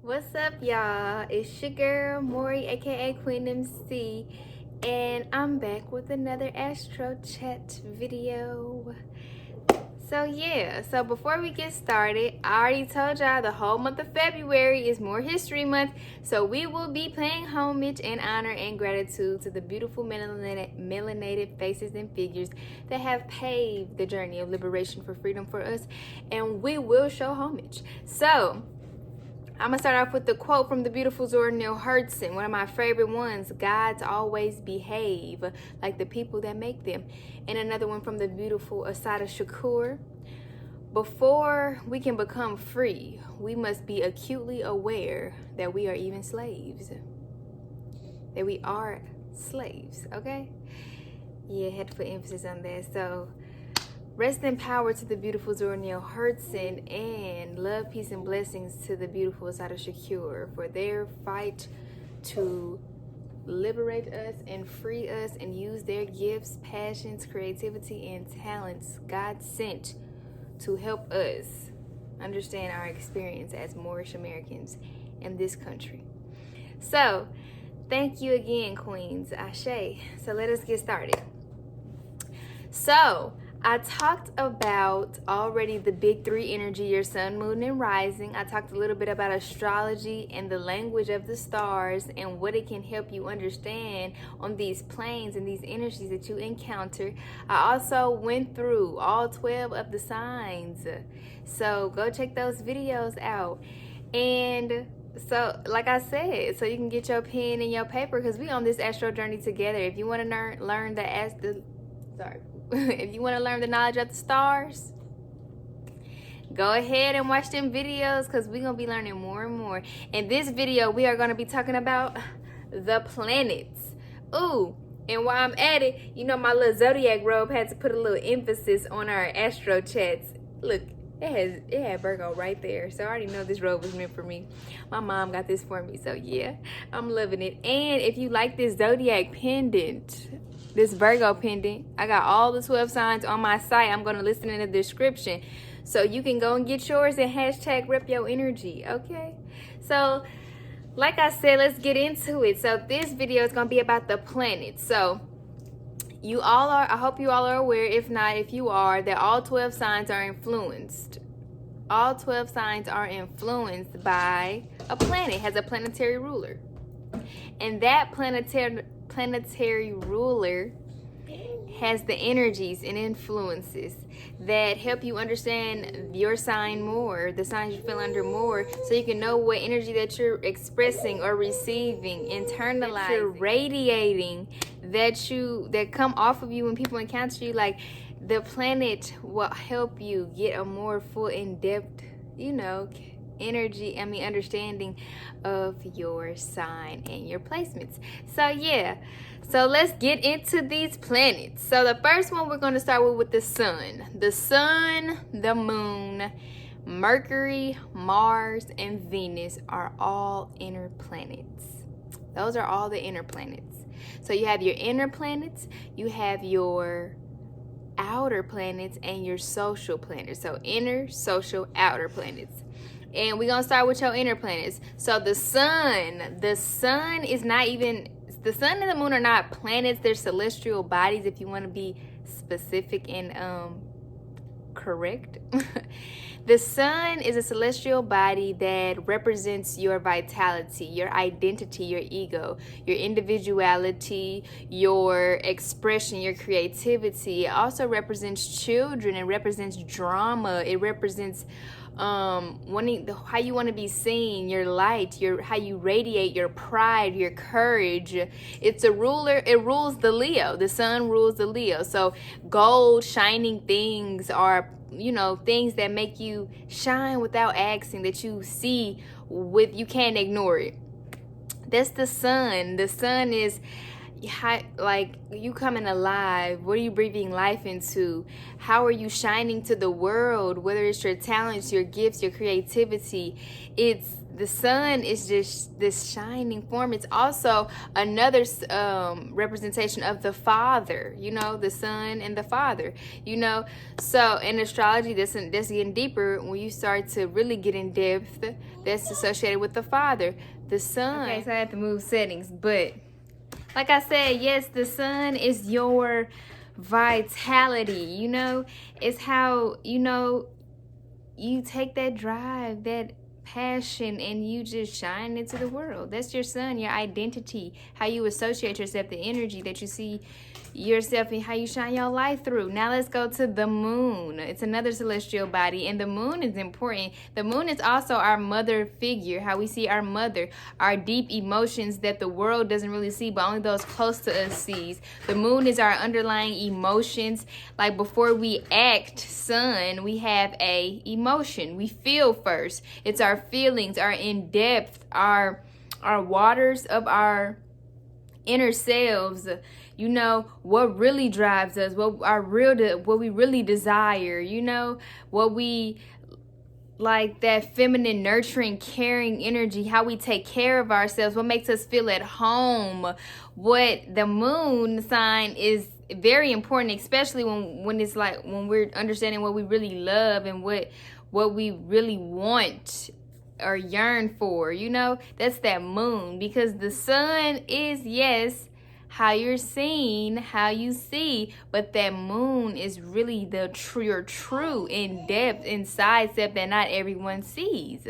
What's up, y'all? It's your girl Maury, aka Queen MC, and I'm back with another Astro Chat video. So before we get started, I already told y'all the whole month of February is More History Month, so we will be paying homage in honor and gratitude to the beautiful melanated faces and figures that have paved the journey of liberation for freedom for us, and we will show homage. So I'm gonna start off with the quote from the beautiful Zora Neale Hurston, one of my favorite ones: "Gods always behave like the people that make them." And another one from the beautiful Asada Shakur: "Before we can become free, we must be acutely aware that we are even slaves." That we are slaves, okay? Yeah, had to put emphasis on that. So rest in power to the beautiful Zora Neale Hurston, and love, peace, and blessings to the beautiful Asada Shakur for their fight to liberate us and free us and use their gifts, passions, creativity, and talents God sent to help us understand our experience as Moorish Americans in this country. So, thank you again, Queens. Ashe. So let us get started. So, I talked about already the big three energy, your sun, moon, and rising. I talked a little bit about astrology and the language of the stars and what it can help you understand on these planes and these energies that you encounter. I also went through all 12 of the signs. So go check those videos out. And so, like I said, so you can get your pen and your paper, because we on this astro journey together. If you want to learn if you want to learn the knowledge of the stars, go ahead and watch them videos, because we're going to be learning more and more. In this video, we are going to be talking about the planets. Ooh, and while I'm at it, you know, my little zodiac robe had to put a little emphasis on our astro chats. Look, it had Virgo right there, so I already know this robe was meant for me. My mom got this for me, so yeah, I'm loving it. And if you like this zodiac pendant, this Virgo pendant, I got all the 12 signs on my site. I'm going to list it in the description, so you can go and get yours and hashtag rep your energy, okay? So like I said, let's get into it. So this video is going to be about the planets. So you all are, I hope you all are aware, if not, if you are, that all 12 signs are influenced. All 12 signs are influenced by a planet, has a planetary ruler. And that planetary ruler has the energies and influences that help you understand your sign more, the signs you feel under more, so you can know what energy that you're expressing or receiving, internalizing, that you're radiating, that come off of you when people encounter you. Like, the planet will help you get a more full, in-depth, understanding of your sign and your placements. So yeah, so let's get into these planets. So the first one we're going to start with the sun. The sun, the moon, Mercury, Mars, and Venus are all inner planets. Those are all the inner planets. So you have your inner planets, you have your outer planets, and your social planets. So inner, social, outer planets. And we're gonna start with your inner planets. So the sun is not even, the sun and the moon are not planets, they're celestial bodies, if you want to be specific and correct. The sun is a celestial body that represents your vitality, your identity, your ego, your individuality, your expression, your creativity. It also represents children. It represents drama. It represents how you want to be seen, your light, how you radiate, your pride, your courage. It's a ruler. It rules the Leo. The sun rules the Leo. So gold, shining things are, things that make you shine without asking, that you see with, you can't ignore it. That's the sun. The sun is like you coming alive. What are you breathing life into? How are you shining to the world? Whether it's your talents, your gifts, your creativity, it's the sun is just this shining form. It's also another representation of the Father, you know, the Son and the Father, you know. So in astrology, that's getting deeper. When you start to really get in depth, that's associated with the Father, the Sun. Okay, so I had to move settings, but like I said, yes, the sun is your vitality, you know. It's how, you know, you take that drive, that passion, and you just shine into the world. That's your sun, your identity, how you associate yourself, the energy that you see yourself and how you shine your light through. Now let's go to the moon. It's another celestial body, and the moon is important. The moon is also our mother figure, how we see our mother, our deep emotions that the world doesn't really see, but only those close to us sees. The moon is our underlying emotions. Like before we act, sun, we have a emotion. We feel first. It's our feelings, our in-depth, our waters of our inner selves, you know, what really drives us, what we really desire, you know, what we like, that feminine, nurturing, caring energy, how we take care of ourselves, what makes us feel at home. What the moon sign is very important, especially when it's like when we're understanding what we really love and what we really want or yearn for, you know. That's that moon, because the sun is, yes, how you're seen, how you see, but that moon is really your true in-depth inside self that not everyone sees.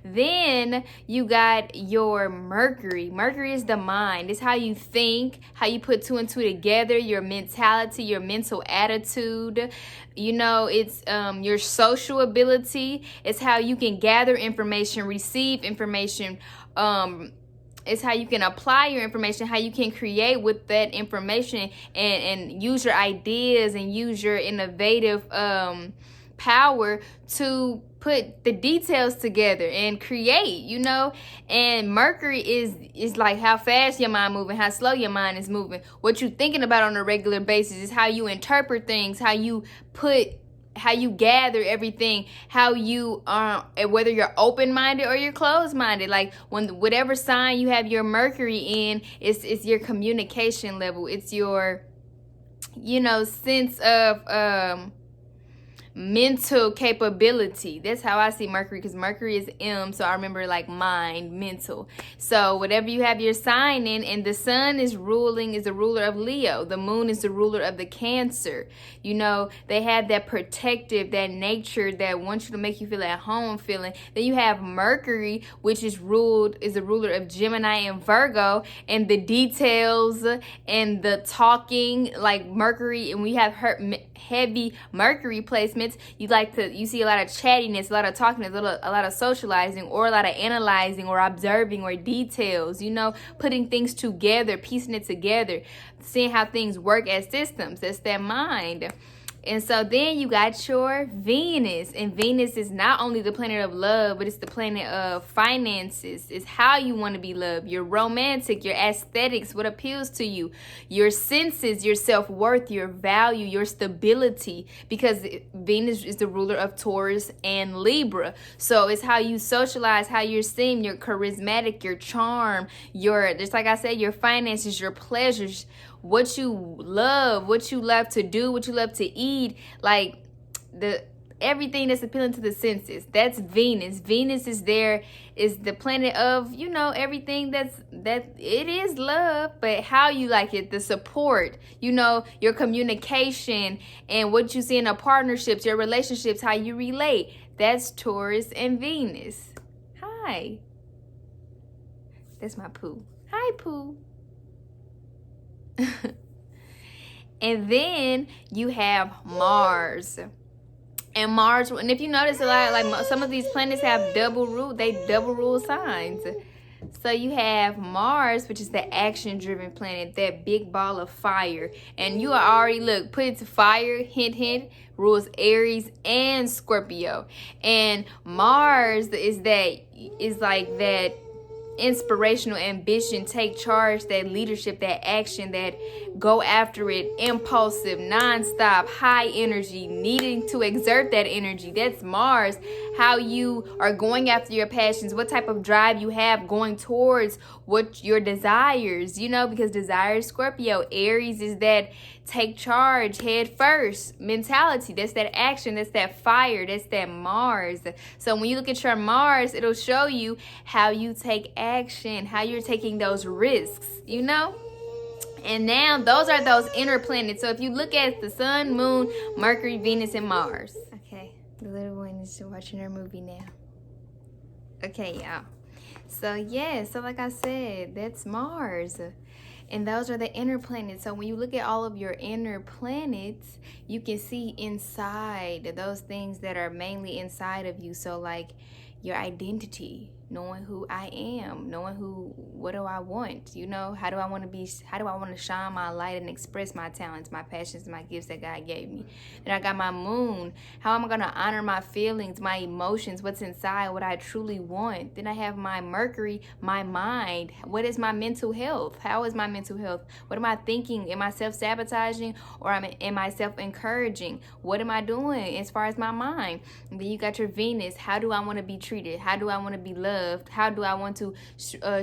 Then you got your Mercury. Mercury is the mind. It's how you think, how you put two and two together, your mentality, your mental attitude. You know, it's your social ability. It's how you can gather information, receive information. It's how you can apply your information, how you can create with that information and use your ideas and use your innovative power to put the details together and create, you know. And Mercury is like how fast your mind moving, how slow your mind is moving. What you thinking about on a regular basis is how you interpret things, how you gather everything, how you whether you're open-minded or you're closed-minded. Like when whatever sign you have your Mercury in, it's your communication level, it's your, you know, sense of mental capability. That's how I see Mercury, because Mercury is M, so I remember like mind, mental. So whatever you have your sign in, and the sun is the ruler of Leo, the moon is the ruler of the Cancer. You know, they have that protective, that nature that wants you to make you feel at home feeling. Then you have Mercury, which is the ruler of Gemini and Virgo, and the details and the talking, like Mercury. And we have heavy Mercury placements, you see a lot of chattiness, a lot of talking, a lot of socializing, or a lot of analyzing or observing or details, you know, putting things together, piecing it together, seeing how things work as systems. That's that mind. And so then you got your Venus, and Venus is not only the planet of love, but it's the planet of finances. It's how you want to be loved, your romantic, your aesthetics, what appeals to you, your senses, your self-worth, your value, your stability, because Venus is the ruler of Taurus and Libra. So it's how you socialize, how you're seen, your charismatic, your charm, just like I said, your finances, your pleasures, what you love to do, what you love to eat, like everything that's appealing to the senses. That's Venus. Venus is the planet of, you know, everything that it is love, but how you like it, the support, you know, your communication and what you see in a partnerships, your relationships, how you relate. That's Taurus and Venus. Hi. That's my Pooh. Hi, Pooh. And then you have Mars. And Mars, and if you notice a lot, like some of these planets have double rule signs. So you have Mars, which is the action-driven planet, that big ball of fire. And you are already, put it to fire, hint, hint, rules Aries and Scorpio. And Mars is like that inspirational ambition, take charge, that leadership, that action, that go after it, impulsive, non-stop, high energy, needing to exert that energy. That's Mars. How you are going after your passions, what type of drive you have going towards what your desires, you know, because desire is Scorpio. Aries is that take charge, head first mentality. That's that action, that's that fire, that's that Mars. So when you look at your Mars, it'll show you how you take action, how you're taking those risks, you know. And now those are those inner planets. So if you look at the sun, moon, Mercury, Venus, and Mars. Okay, the little one is watching her movie now. Okay, y'all. So yeah, so like I said, that's Mars. And those are the inner planets. So when you look at all of your inner planets, you can see inside those things that are mainly inside of you. So like your identity, knowing who I am, knowing what do I want, you know, how do I want to shine my light and express my talents, my passions, my gifts that God gave me. Then I got my moon, how am I going to honor my feelings, my emotions, what's inside, what I truly want. Then I have my Mercury, my mind, what is my mental health, how is my mental health, what am I thinking, am I self-sabotaging or am I self-encouraging, what am I doing as far as my mind. And then you got your Venus, how do I want to be treated, how do I want to be loved, how do I want to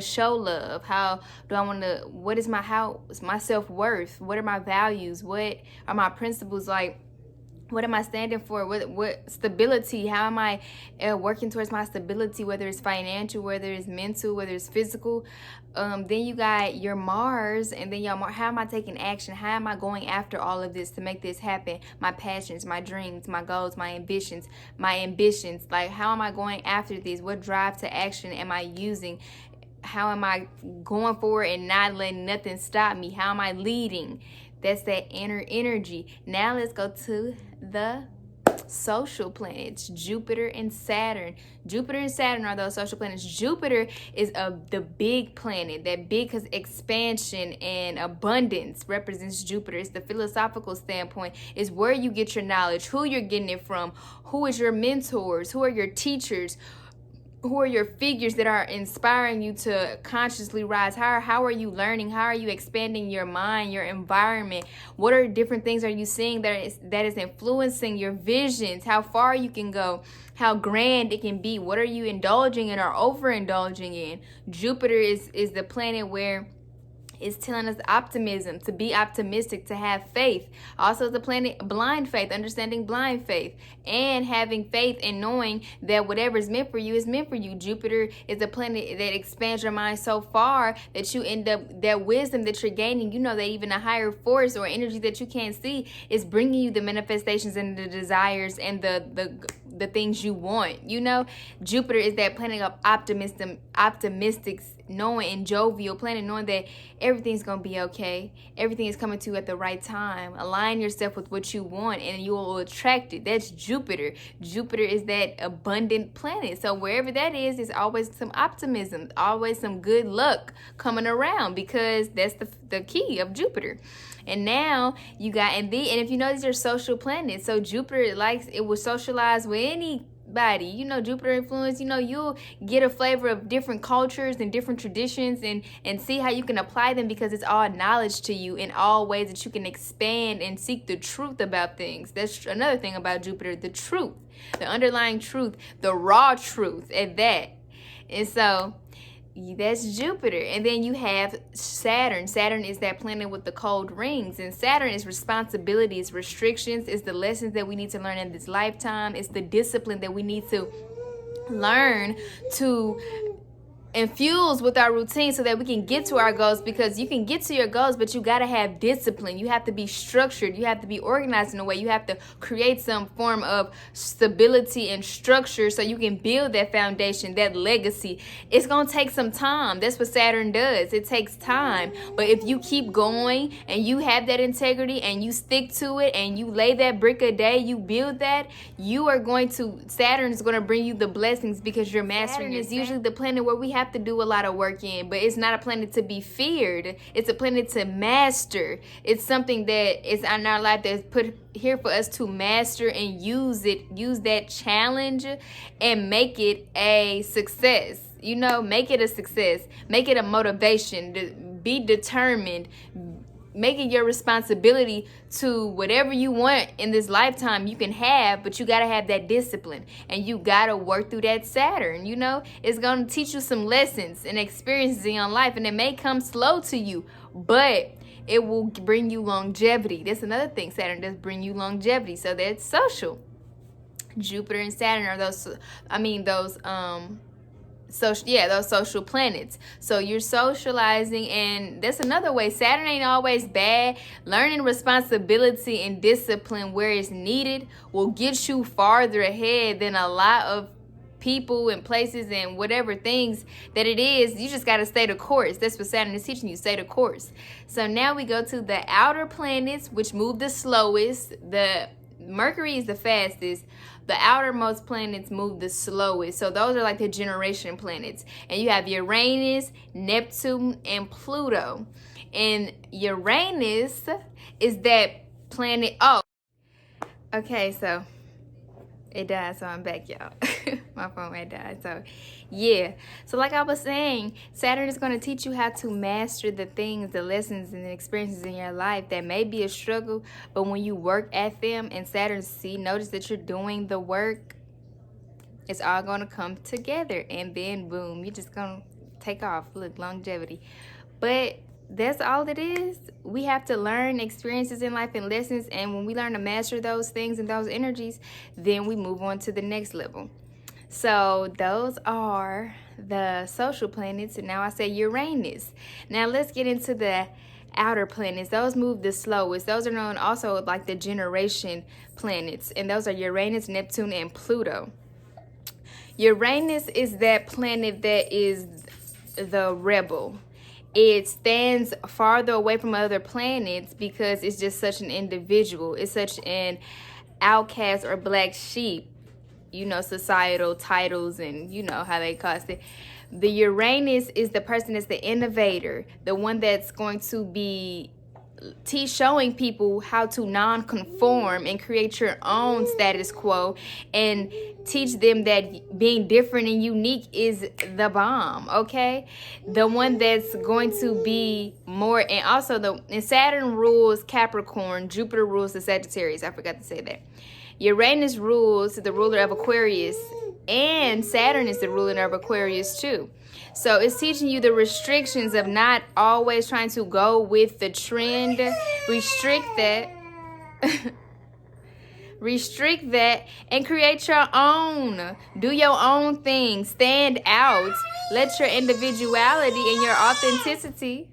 show love, how do I want to, what is my self-worth, what are my values, what are my principles, like what am I standing for, what stability, how am I working towards my stability, whether it's financial, whether it's mental, whether it's physical. Then you got your Mars, and then how am I taking action, how am I going after all of this to make this happen, my passions, my dreams, my goals, my ambitions, like how am I going after these, what drive to action am I using, how am I going forward and not letting nothing stop me, how am I leading. That's that inner energy. Now let's go to the social planets, Jupiter and Saturn. Jupiter and Saturn are those social planets. Jupiter is the big planet, that big, because expansion and abundance represents Jupiter. It's the philosophical standpoint. It's where you get your knowledge, who you're getting it from, who is your mentors, who are your teachers, who are your figures that are inspiring you to consciously rise higher. How are you learning? How are you expanding your mind, your environment? What are different things are you seeing that is influencing your visions? How far you can go? How grand it can be? What are you indulging in or overindulging in? Jupiter is the planet where it's telling us optimism, to be optimistic, to have faith. Also the planet blind faith, understanding blind faith, and having faith and knowing that whatever is meant for you is meant for you. Jupiter is the planet that expands your mind so far that you end up, that wisdom that you're gaining, you know, that even a higher force or energy that you can't see is bringing you the manifestations and the desires and the things you want, you know. Jupiter is that planet of optimistic, knowing, and jovial planet, knowing that everything's gonna be okay, everything is coming to you at the right time. Align yourself with what you want and you will attract it. That's Jupiter. Jupiter is that abundant planet, so wherever that is, there's always some optimism, always some good luck coming around, because that's the key of Jupiter. And now you got, and if you know, these are social planets, so Jupiter it will socialize with anybody, you know. Jupiter influence, you know, you'll get a flavor of different cultures and different traditions and see how you can apply them, because it's all knowledge to you in all ways that you can expand and seek the truth about things. That's another thing about Jupiter, the truth, the underlying truth, the raw truth at that. And so that's Jupiter. And then you have Saturn. Saturn is that planet with the cold rings, and Saturn is responsibilities, restrictions, is the lessons that we need to learn in this lifetime. It's the discipline that we need to learn to infuse with our routine so that we can get to our goals, because you can get to your goals, but you got to have discipline. You have to be structured. You have to be organized in a way. You have to create some form of stability and structure so you can build that foundation, that legacy. It's going to take some time. That's what Saturn does. It takes time. But if you keep going and you have that integrity and you stick to it and you lay that brick a day, you build that, Saturn is going to bring you the blessings, because you're mastering. It's usually the planet where we have to do a lot of work in, but it's not a planet to be feared. It's a planet to master. It's something that is in our life that's put here for us to master and use that challenge and make it a success. You know, make it a success. Make it a motivation. Be determined. Make it your responsibility to whatever you want in this lifetime you can have, but you got to have that discipline, and you got to work through that Saturn. You know, it's going to teach you some lessons and experiences in your life, and it may come slow to you, but it will bring you longevity. That's another thing. Saturn does bring you longevity. So that's social. Jupiter and Saturn are those social planets. So you're socializing, and that's another way. Saturn ain't always bad. Learning responsibility and discipline where it's needed will get you farther ahead than a lot of people and places and whatever things that it is. You just got to stay the course. That's what Saturn is teaching you. Stay the course. So now we go to the outer planets, which move the slowest. The Mercury is the fastest. The outermost planets move the slowest. So those are like the generation planets. And you have Uranus, Neptune, and Pluto. And Uranus is that planet. Oh, okay, so it died, so I'm back, y'all. My phone had died. So yeah, so like I was saying, Saturn is going to teach you how to master the things, the lessons, and the experiences in your life that may be a struggle, but when you work at them and Saturn notice that you're doing the work, it's all going to come together, and then boom, you're just going to take off. Look, longevity. But that's all it is. We have to learn experiences in life and lessons, and when we learn to master those things and those energies, then we move on to the next level. So those are the social planets, and now I say Uranus. Now let's get into the outer planets. Those move the slowest. Those are known also like the generation planets, and those are Uranus, Neptune, and Pluto. Uranus is that planet that is the rebel. It stands farther away from other planets because it's just such an individual. It's such an outcast or black sheep. You know, societal titles and you know how they cost it. The Uranus is the person that's the innovator, the one that's going to be showing people how to non-conform and create your own status quo, and teach them that being different and unique is the bomb. Okay, the one that's going to be more, and also and Saturn rules Capricorn, Jupiter rules the Sagittarius. I forgot to say that. Uranus rules the ruler of Aquarius, and Saturn is the ruler of Aquarius too. So it's teaching you the restrictions of not always trying to go with the trend. Restrict that. Restrict that and create your own. Do your own thing. Stand out. Let your individuality and your authenticity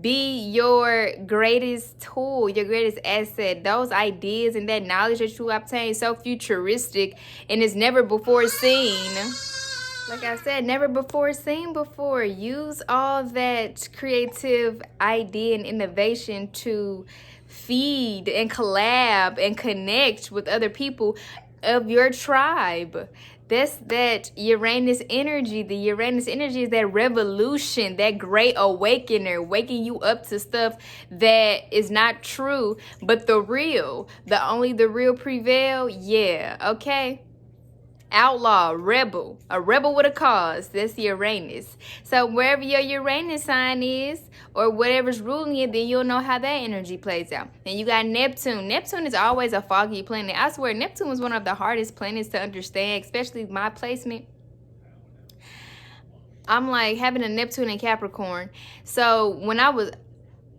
be your greatest tool, your greatest asset. Those ideas and that knowledge that you obtain so futuristic and is never before seen. Like I said, never before seen before. Use all that creative idea and innovation to feed and collab and connect with other people of your tribe. That's that Uranus energy. The Uranus energy is that revolution, that great awakener, waking you up to stuff that is not true, but the real. Only the real prevail. Yeah, okay. Outlaw, rebel, a rebel with a cause. That's Uranus. So wherever your Uranus sign is, or whatever's ruling it, then you'll know how that energy plays out. Then you got Neptune. Neptune is always a foggy planet. I swear, Neptune was one of the hardest planets to understand, especially my placement. I'm like having a Neptune in Capricorn. So when I was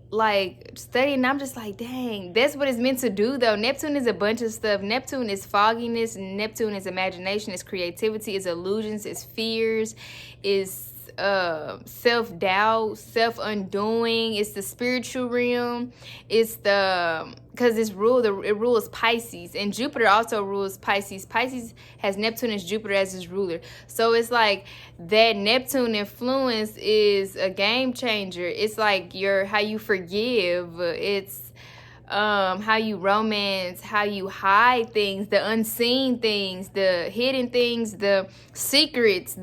like studying, I'm just like, dang, that's what it's meant to do though. Neptune is a bunch of stuff. Neptune is fogginess. Neptune is imagination, is creativity, is illusions, is fears, is self-doubt, self-undoing. It's the spiritual realm. It's because it rules Pisces, and Jupiter also rules Pisces. Pisces has Neptune as Jupiter as his ruler. So it's like that Neptune influence is a game changer. It's like how you forgive. It's how you romance, how you hide things, the unseen things, the hidden things, the secrets,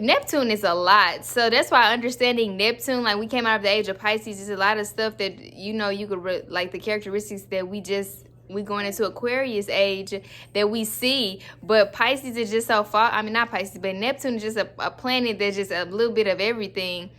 Neptune is a lot. So that's why understanding Neptune, like we came out of the age of Pisces, there's a lot of stuff that, you know, you could like the characteristics that we just we going into Aquarius age that we see. But Pisces is just so far, I mean, not Pisces, but Neptune is just a planet that's just a little bit of everything.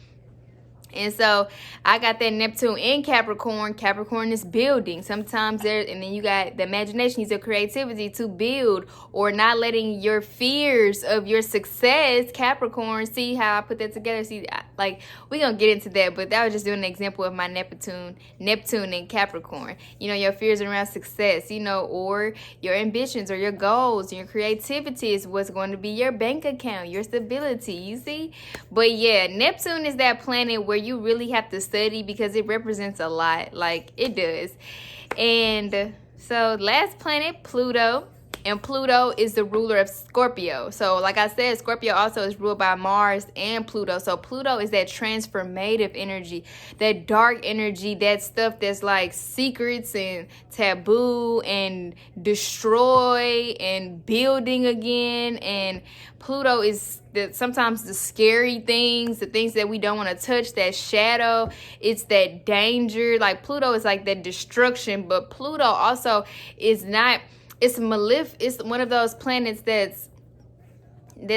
And so I got that Neptune in Capricorn. Capricorn is building. Sometimes there, and then you got the imagination, use your creativity to build, or not letting your fears of your success. Capricorn, see how I put that together? See, like, we're going to get into that, but that was just doing an example of my Neptune and Capricorn. You know, your fears around success, you know, or your ambitions or your goals and your creativity is what's going to be your bank account, your stability, you see? But yeah, Neptune is that planet where you really have to study because it represents a lot, like it does. And so last planet, Pluto. And Pluto is the ruler of Scorpio. So like I said, Scorpio also is ruled by Mars and Pluto. So Pluto is that transformative energy, that dark energy, that stuff that's like secrets and taboo and destroy and building again. And Pluto is sometimes the scary things, the things that we don't want to touch, that shadow. It's that danger. Like Pluto is like that destruction, but Pluto also is not... It's it's one of those planets that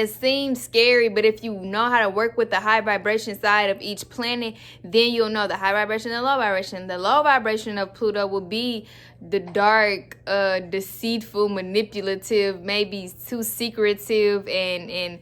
seems scary, but if you know how to work with the high vibration side of each planet, then you'll know the high vibration and the low vibration. The low vibration of Pluto will be the dark, deceitful, manipulative, maybe too secretive and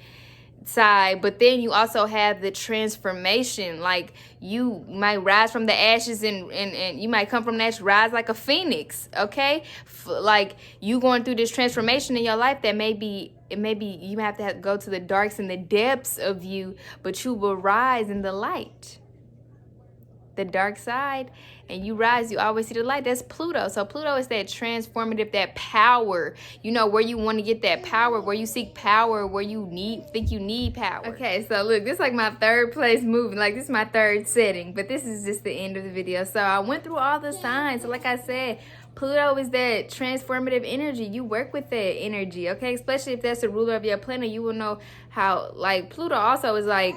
side. But then you also have the transformation, like you might rise from the ashes and you might come from that, rise like a phoenix. Okay, like you going through this transformation in your life that maybe you have to go to the darks and the depths of you, but you will rise in the light, the dark side, and you rise, you always see the light. That's Pluto. So Pluto is that transformative, that power, you know, where you want to get that power, where you seek power, where you think you need power. Okay, so look, this is like my third place moving, like this is my third setting, but this is just the end of the video. So I went through all the signs. So like I said, Pluto is that transformative energy. You work with that energy, okay? Especially if that's the ruler of your planet, you will know how, like, Pluto also is like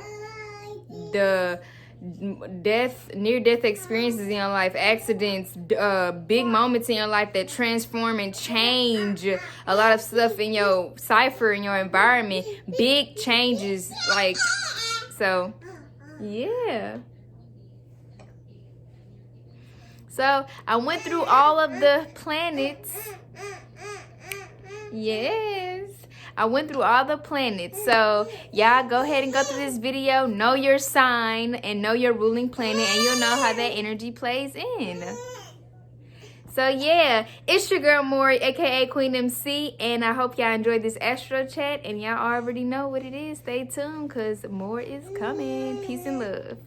the near-death experiences in your life, accidents, big moments in your life that transform and change a lot of stuff in your cipher, in your environment, big changes, like, so, yeah. So, I went through all of the planets. Yes. I went through all the planets. So y'all go ahead and go through this video, know your sign and know your ruling planet, and you'll know how that energy plays in. So yeah, it's your girl Maury, aka Queen MC, and I hope y'all enjoyed this astro chat, and y'all already know what it is. Stay tuned because more is coming. Peace and love.